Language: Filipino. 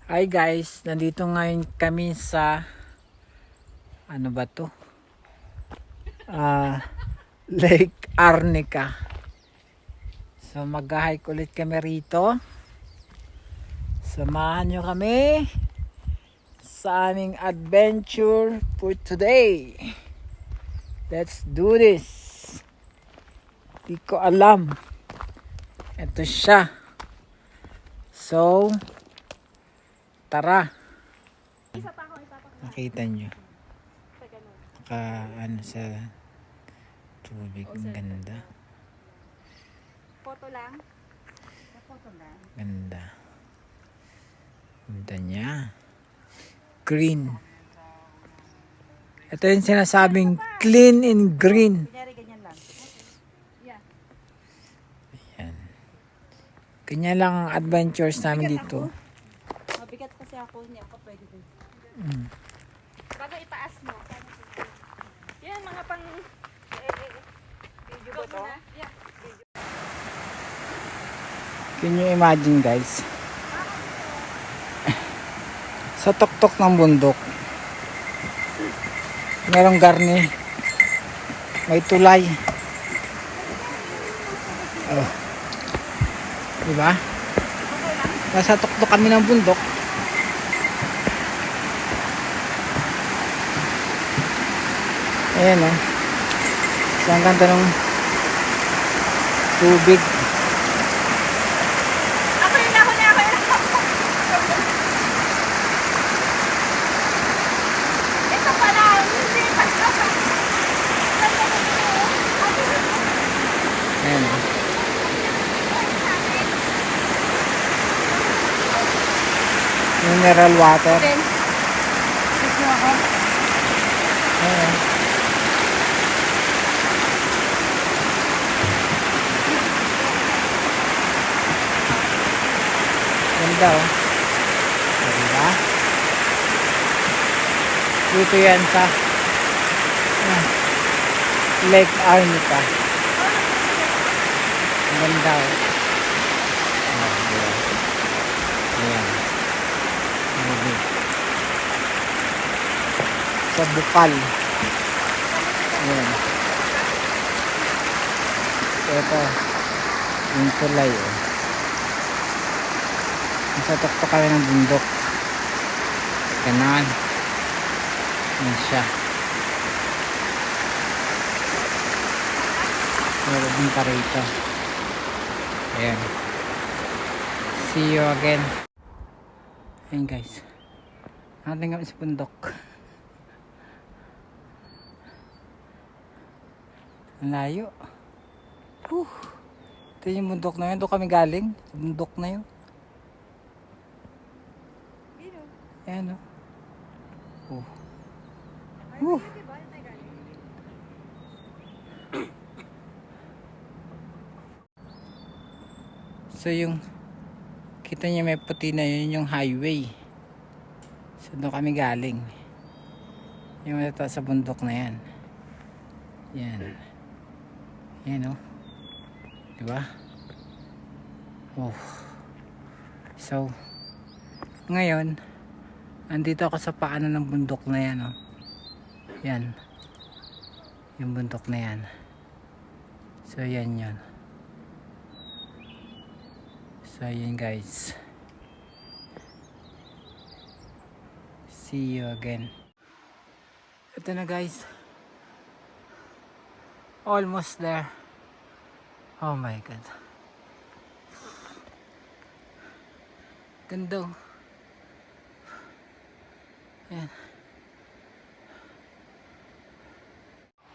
Hi guys, nandito ngayon kami sa ano ba to? Lake Arnica. So mag-hike ulit kami rito. Samahan nyo kami sa aming adventure for today. Let's do this. Di ko alam. Ito siya. So, tara. Nakita nyo. Ano sa tubig. Ang ganda. Photo lang. Photo lang. Ganda. Ganda niya. Green. Ito yung sinasabing clean and green. Kunyari ganyan lang. Yeah. Ayan. Ganyan lang ang adventures namin dito. Mabigat kasi ako. Hindi ako pwede din. Bago itaas mo. Yan, mga pang... Video ba to? Yeah. Can you imagine guys? Sa tuktok ng bundok. Merong garni. May tulay. Oh. Diba? Nasa tuktok kami ng bundok. Ayan o. So, ang ganda ng tubig. Ako yun. Ito pala, hindi pa. Ayan o. Mineral water. Ayan o. Ganda o. Diba? Dito yan sa Lake Arnica. Ang ganda o. Ayan. Ayan. Sa bukal. Ayan. Ito. Yung tulay o. Nasa tuktok kami ng bundok. Ganon. Yan siya. Meron din pa rito. Ayan. See you again. Ayan guys. Natin kami sa bundok. Ang layo. Ito yung bundok na yun. Doon kami galing. Sa bundok na yun. Ayan o. So yung kita niya may puti na yun yung highway. So doon kami galing. Yung mata sa bundok na yan. Yan. Yan o. Diba? So ngayon andito ako sa paano ng bundok na yan o. Yan. Yung bundok na yan. So yan yun. So yan guys. See you again. Ito na guys. Almost there. Oh my god. Ganda. Yan.